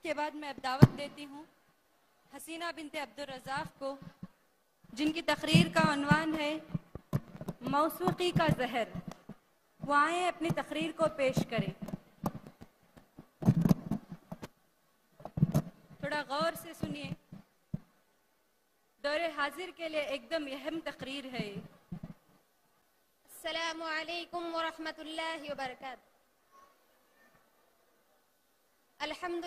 کے بعد میں اب دعوت دیتی ہوں حسینہ بنت عبدالرزاق کو، جن کی تقریر کا عنوان ہے موسیقی کا زہر۔ وہ آئیں اپنی تقریر کو پیش کریں۔ تھوڑا غور سے سنیے، دور حاضر کے لیے ایک دم اہم تقریر ہے۔ السلام علیکم ورحمۃ اللہ وبرکاتہ۔ الحمد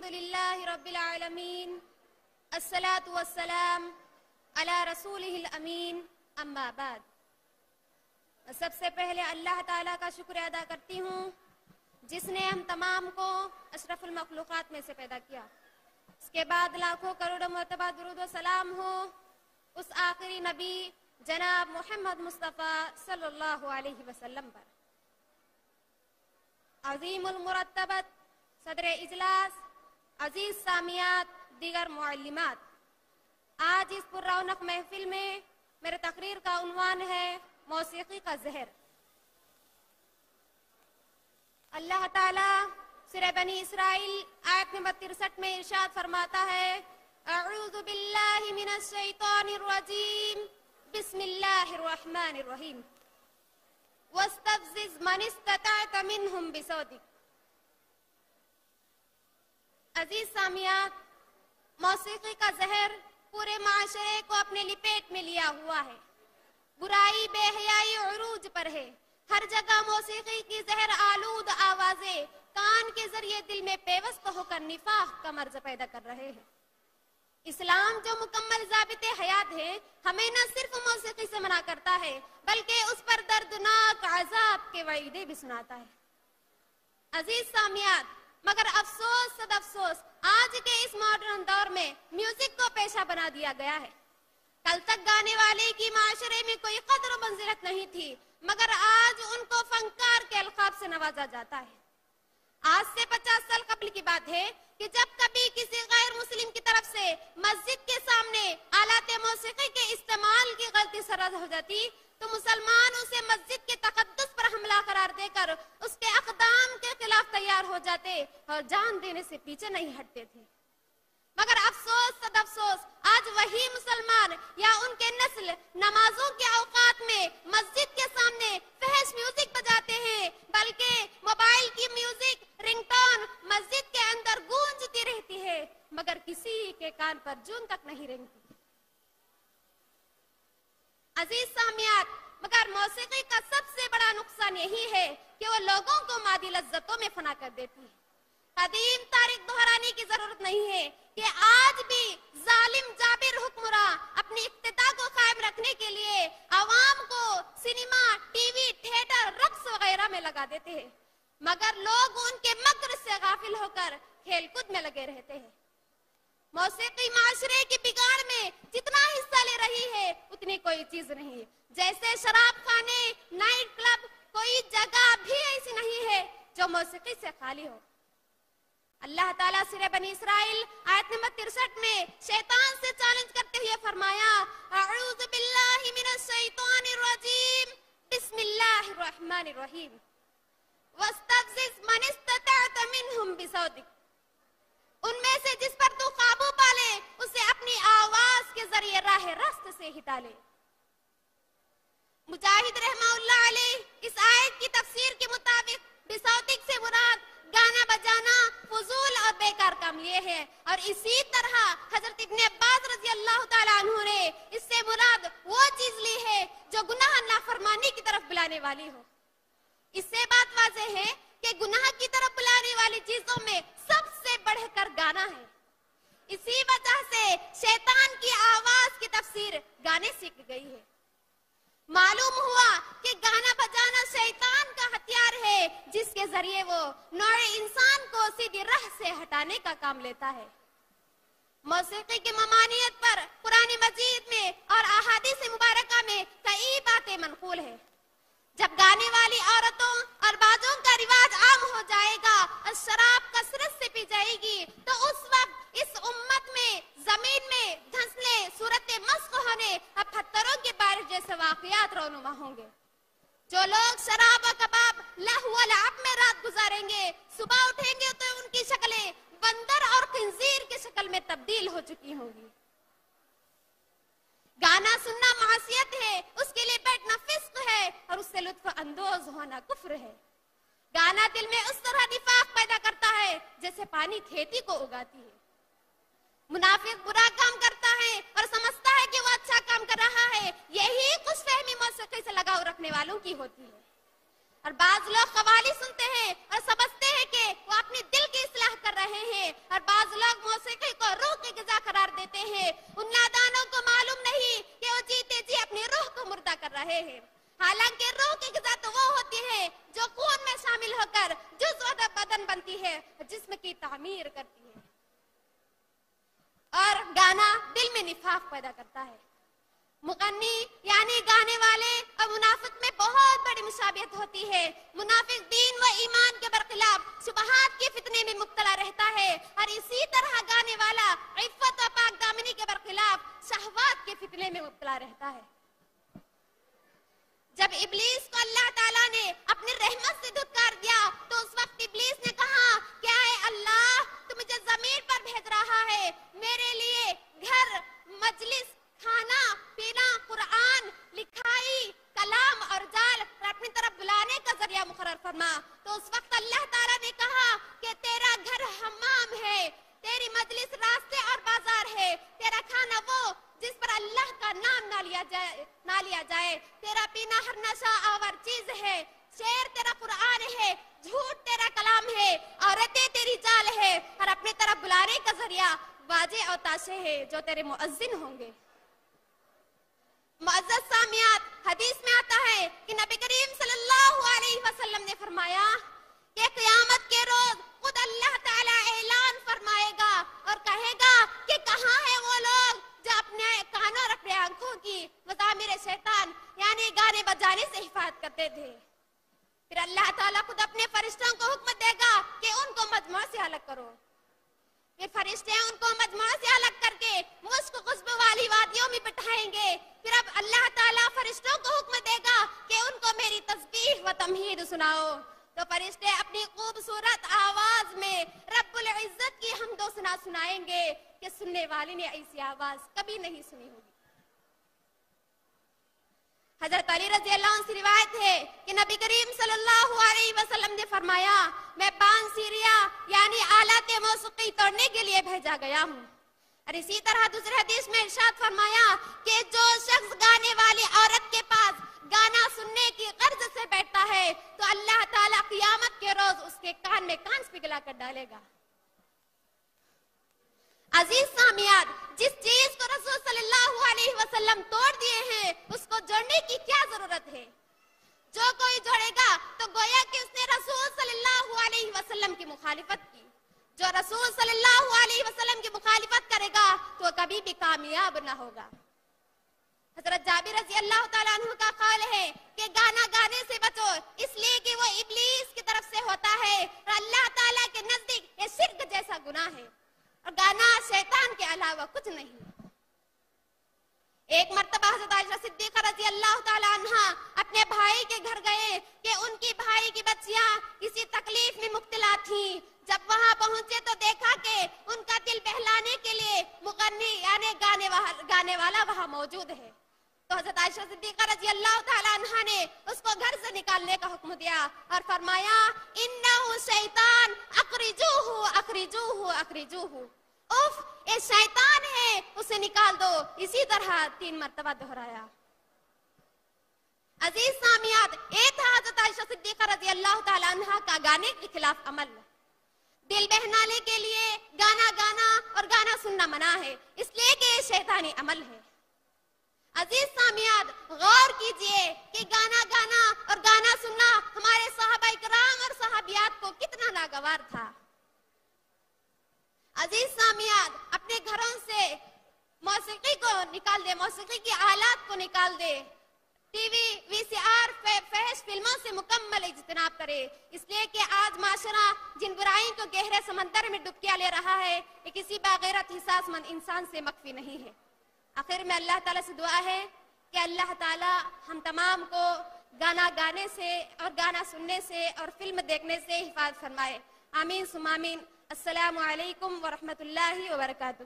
للہ رب العالمین، الصلاة والسلام علی رسولہ الامین، اما بعد۔ سب سے پہلے اللہ تعالیٰ کا شکریہ ادا کرتی ہوں جس نے ہم تمام کو اشرف المخلوقات میں سے پیدا کیا۔ اس کے بعد لاکھوں کروڑوں مرتبہ درود و سلام ہو اس آخری نبی جناب محمد مصطفیٰ صلی اللہ علیہ وسلم پر۔ عظیم المرتبت صدر اجلاس، عزیز سامعات، دیگر معلمات، آج اس پر رونق محفل میں میرے تقریر کا عنوان ہے موسیقی کا زہر۔ اللہ تعالیٰ سورہ بنی اسرائیل آیت نمبر 63 میں ارشاد فرماتا ہے، اعوذ باللہ من الشیطان الرجیم، بسم اللہ الرحمن الرحیم، وَاسْتَفْزِزْ مَنِ اسْتَطَعْتَ مِنْهُمْ بِصَوْتِكَ۔ عزیز سامعات، موسیقی کا زہر پورے معاشرے کو اپنے لپیٹ میں لیا ہوا ہے۔ برائی بے حیائی عروج پر ہے۔ ہر جگہ موسیقی کی زہر آلود آوازیں کان کے ذریعے دل میں پیوست ہو کر نفاق کا مرض پیدا کر رہے ہیں۔ اسلام جو مکمل ضابط حیات ہے، ہمیں نہ صرف موسیقی سے منع کرتا ہے بلکہ اس پر دردناک عذاب کے وعیدیں بھی سناتا ہے۔ عزیز سامعات، مگر افسوس صد افسوس، آج کے اس ماڈرن دور میں میوزک کو پیشہ بنا دیا گیا ہے۔ کل تک گانے والے کی معاشرے میں کوئی قدر و منزلت نہیں تھی، مگر آج ان کو فنکار کے القاب سے نوازا جاتا ہے۔ آج سے 50 سال قبل کی بات ہے کہ جب کبھی کسی غیر مسلم کی طرف سے مسجد کے سامنے آلات موسیقی کے استعمال کی غلطی سرزد ہو جاتی تو مسلمان اسے مسجد کے تقدس پر حملہ قرار دے کر اس کے اقدام کے خلاف تیار ہو جاتے اور جان دینے سے پیچھے نہیں ہٹتے تھے۔ مگر افسوس صد افسوس، آج وہی مسلمان یا ان کے نسل نمازوں کے اوقات میں مسجد کے سامنے فحش میوزک بجاتے ہیں، بلکہ موبائل کی میوزک رنگ ٹون مسجد کے اندر گونجتی رہتی ہے مگر کسی کے کان پر جون تک نہیں رینگتی۔ عزیز سامعات، مگر موسیقی کا سب سے بڑا نقصان یہی ہے کہ وہ لوگوں کو مادی لذتوں میں فنا کر دیتی ہے۔ قدیم تاریخ دہرانے کی ضرورت نہیں ہے کہ آج بھی ظالم جابر حکمراں اپنی اقتدار کو قائم رکھنے کے لیے عوام کو سینما، ٹی وی، تھیٹر، رقص وغیرہ میں لگا دیتے ہیں، مگر لوگ ان کے مکر سے غافل ہو کر کھیل کود میں لگے رہتے ہیں۔ موسیقی معاشرے کی بگاڑ میں جتنا حصہ لے رہی ہے اتنی کوئی چیز نہیں۔ جیسے شراب خانے، نائٹ کلب، کوئی جگہ بھی ایسی نہیں ہے جو موسیقی سے خالی ہو۔ اللہ تعالیٰ سورہ بنی اسرائیل آیت نمبر 63 میں شیطان سے چیلنج کرتے ہوئے فرمایا، اعوذ باللہ من الشیطان الرجیم، بسم اللہ الرحمن الرحیم، وَاسْتَفْزِزْ مَنِ اسْتَطَعْتَ مِنْهُمْ بِصَوْتِكَ۔ ان میں سے جس پر تو قابو پالے اسے اپنی آواز کے ذریعے راہ راست سے ہٹا لے۔ مجاہد رحمہ اللہ علیہ اس آیت کی تفسیر کے مطابق بصوتک سے مراد گانا بجانا، فضول اور بیکار کام لیے ہیں، اور اسی طرح حضرت ابن عباس رضی اللہ تعالیٰ عنہ نے اس سے مراد وہ چیز لی ہے جو گناہ نافرمانی کی طرف بلانے والی ہو۔ اس سے بات واضح ہے کہ گناہ کی طرف بلانے والی چیزوں میں سب سے بڑھ کر گانا ہے۔ اسی وجہ سے شیطان کی آواز کی تفسیر گانے سے کی گئی ہے۔ معلوم ہوا کہ گانا بجانا شیطان کا ہتھیار ہے جس کے ذریعے وہ نوع انسان کو سیدھی راہ سے ہٹانے کا کام لیتا ہے۔ موسیقی کی ممانعت پر قرآن مجید میں اور احادیث مبارکہ میں کئی باتیں منقول ہیں۔ جب گانے والی عورتوں اور بازوں کا رواج عام ہو جائے گا اور شراب کثرت سے پی جائے گی تو اس وقت اس امت میں زمین میں دھنسلے، صورت مسخ ہونے اور پتھروں کی بارش جیسے واقعات رونما ہوں گے۔ جو لوگ شراب و کباب، لہو و لعب میں رات رات گزاریں گے، صبح اٹھیں گے تو ان کی شکلیں بندر اور خنزیر کی شکل میں تبدیل ہو چکی ہوں گی۔ گانا سننا معصیت ہے، اس کے لیے بیٹھنا فسق ہے، اور اس سے لطف اندوز ہونا کفر ہے۔ گانا دل میں اس طرح نفاق پیدا کرتا ہے جیسے پانی کھیتی کو اگاتی ہے۔ منافق برا کام کرتا ہے اور سمجھتا ہے کہ وہ اچھا کام کر رہا ہے، یہی خوش فہمی موسیقی سے لگاؤ رکھنے والوں کی ہوتی ہے۔ اور بعض لوگ قوالی سنتے ہیں اور سمجھتے ہیں کہ وہ اپنی دل کی اصلاح کر رہے ہیں، اور بعض لوگ موسیقی کو روح کی غذا قرار دیتے ہیں۔ ان نادانوں کو معلوم نہیں کہ وہ جیتے جی اپنی روح کو مردہ کر رہے ہیں، حالانکہ روح کی غذا تو وہ ہوتی ہے جو خون میں شامل ہو کر جزو بدن بنتی ہے، جسم کی تعمیر کرتی ہے۔ اور گانا دل میں نفاق پیدا کرتا ہے۔ مغنی یعنی گانے والے اور منافق میں بہت بڑی مشابہت ہوتی ہے۔ منافق دین و ایمان کے برخلاف شبہات کے فتنے میں مبتلا رہتا ہے، اور اسی طرح گانے والا عفت و پاک دامنی کے برخلاف شہوات کے فتنے میں مبتلا رہتا ہے۔ جب ابلیس کو اللہ تعالیٰ نے اپنی رحمت سے دھتکار دیا تو اس وقت ابلیس نے کہا کہ اے اللہ، تو مجھے زمین پر بھیج رہا ہے، میرے لیے گھر، مجلس، کھانا پینا، قرآن، لکھائی، کلام اور جال اپنی طرف بلانے کا ذریعہ مقرر فرما۔ تو اس وقت اللہ تعالیٰ نے کہا کہ تیرا گھر حمام ہے، تیری مجلس راستے اور بازار ہے، تیرا کھانا وہ جس پر اللہ کا نام نہ لیا جائے، تیرا پینا ہر نشہ آور چیز ہے، شعر تیرا قرآن ہے، جھوٹ تیرا کلام ہے، عورتیں تیری چال ہے، اور اپنی طرف بلانے کا ذریعہ باجے اور تاشے ہے جو تیرے مؤذن ہوں گے۔ معزز سامعات، حدیث میں آتا ہے کہ نبی کریم صلی اللہ علیہ وسلم نے فرمایا کہ قیامت کے روز خود اللہ تعالیٰ اعلان فرمائے گا اور کہے گا کہ کہاں ہیں وہ لوگ جو اپنے کانوں اور اپنے آنکھوں کی مزامیر شیطان یعنی گانے بجانے سے حفاظت کرتے تھے۔ پھر اللہ تعالیٰ خود اپنے فرشتوں کو حکم دے گا کہ ان کو مجموعہ سے الگ کرو۔ پھر فرشتے ان کو مجموعہ سے الگ کر کے مشک خوشبو والی وادیوں میں بٹھائیں گے۔ پھر اب اللہ تعالیٰ فرشتوں کو حکم دے گا کہ ان کو میری تسبیح و تمہید سناؤ۔ تو فرشتے اپنی خوبصورت آواز میں رب العزت کی حمد و ثنا سنائیں گے کہ سننے والے نے ایسی آواز کبھی نہیں سنی ہوگی۔ حضرت علی رضی اللہ عنہ سے روایت ہے کہ نبی کریم صلی اللہ علیہ وسلم نے فرمایا، میں بانسیریا یعنی آلات موسیقی توڑنے کے لیے بھیجا گیا ہوں۔ اور اسی طرح دوسرے حدیث میں ارشاد فرمایا کہ جو شخص گانے والی عورت کے پاس گانا سننے کی غرض سے بیٹھتا ہے تو اللہ تعالیٰ قیامت کے روز اس کے کان میں کانس پگھلا کر ڈالے گا۔ عزیز سامعات، جس چیز کو رسول صلی اللہ علیہ وسلم توڑ دیے ہیں اس کو جوڑنے کی کیا ضرورت ہے؟ جو کوئی جوڑے گا تو گویا کہ اس نے رسول صلی اللہ علیہ وسلم کی مخالفت کی۔ جو رسول صلی اللہ علیہ وسلم کی مخالفت کرے گا تو کبھی بھی کامیاب نہ ہوگا۔ حضرت جابر رضی اللہ تعالیٰ عنہ کا قول ہے کہ گانا گانے سے بچو، اس لیے کہ وہ ابلیس کی طرف سے ہوتا ہے اور اللہ تعالیٰ کے نزدیک یہ شرک جیسا گناہ ہے، اور گانا شیطان کے علاوہ کچھ نہیں۔ ایک مرتبہ حضرت عائشہ صدیقہ رضی اللہ تعالیٰ عنہ اپنے بھائی کے گھر گئے کہ ان کی بھائی کی بچیاں کسی تکلیف میں مبتلا تھیں۔ جب وہاں پہنچے تو دیکھا کہ ان کا دل بہلانے کے لیے مغنی یعنی گانے والا وہاں موجود ہے۔ تو حضرت عائشہ صدیقہ رضی اللہ تعالیٰ عنہ نے اس کو گھر سے نکالنے کا حکم دیا اور فرمایا، انہو شیطان اخرجوہ اخرجوہ اخرجوہ، اوف اے شیطان ہے، اسے نکال دو۔ اسی طرح 3 مرتبہ دہرایا۔ عزیز سامعات، ایک تھا حضرت عائشہ صدیقہ رضی اللہ تعالیٰ عنہ کا گانے کے خلاف عمل۔ دل بہلانے کے لیے گانا اور گانا سننا منع ہے، اس لیے کہ یہ شیطانی عمل ہے۔ عزیز سامعات، غور کیجئے کہ گانا اور گانا سننا ہمارے صحابہ کرام اور صحابیات کو کتنا ناگوار تھا۔ عزیز سامعات، اپنے گھروں سے موسیقی کو نکال دے، موسیقی کی آلات کو نکال دے، ٹی وی، وی سی آر، فحش فلموں سے مکمل اجتناب کرے، اس لیے کہ آج معاشرہ جن برائیوں کو گہرے سمندر میں ڈبکیاں لے رہا ہے یہ کسی باغیرت حساس مند انسان سے مخفی نہیں ہے۔ آخر میں اللہ تعالیٰ سے دعا ہے کہ اللہ تعالیٰ ہم تمام کو گانا گانے سے اور گانا سننے سے اور فلم دیکھنے سے حفاظت فرمائے. آمین ثم آمین. السلام علیکم ورحمۃ اللہ وبرکاتہ.